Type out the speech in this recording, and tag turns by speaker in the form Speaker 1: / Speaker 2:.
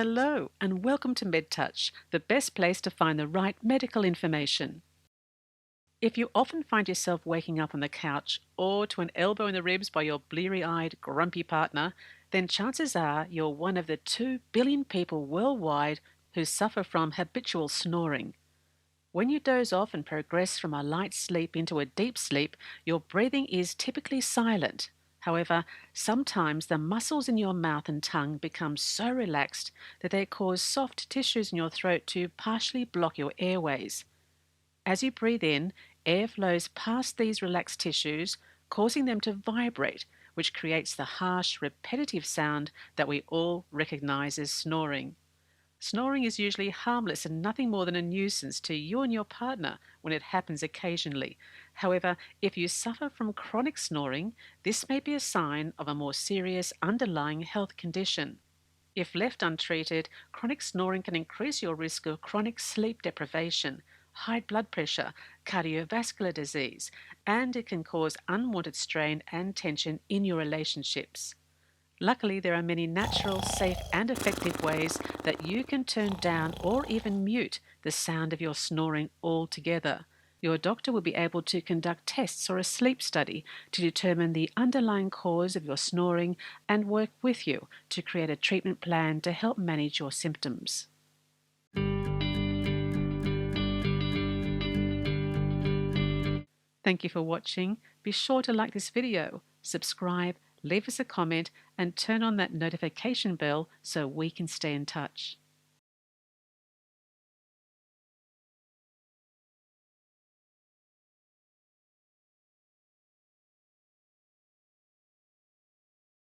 Speaker 1: Hello, and welcome to MedTouch, the best place to find the right medical information. If you often find yourself waking up on the couch or to an elbow in the ribs by your bleary eyed, grumpy partner, then chances are you're one of the 2 billion people worldwide who suffer from habitual snoring. When you doze off and progress from a light sleep into a deep sleep, your breathing is typically silent. However, sometimes the muscles in your mouth and tongue become so relaxed that they cause soft tissues in your throat to partially block your airways. As you breathe in, air flows past these relaxed tissues, causing them to vibrate, which creates the harsh, repetitive sound that we all recognize as snoring. Snoring is usually harmless and nothing more than a nuisance to you and your partner when it happens occasionally. However, if you suffer from chronic snoring, this may be a sign of a more serious underlying health condition. If left untreated, chronic snoring can increase your risk of chronic sleep deprivation, high blood pressure, cardiovascular disease, and it can cause unwanted strain and tension in your relationships. Luckily, there are many natural, safe, and effective ways that you can turn down or even mute the sound of your snoring altogether. Your doctor will be able to conduct tests or a sleep study to determine the underlying cause of your snoring and work with you to create a treatment plan to help manage your symptoms. Thank you for watching. Be sure to like this video, subscribe, leave us a comment, and turn on that notification bell so we can stay in touch.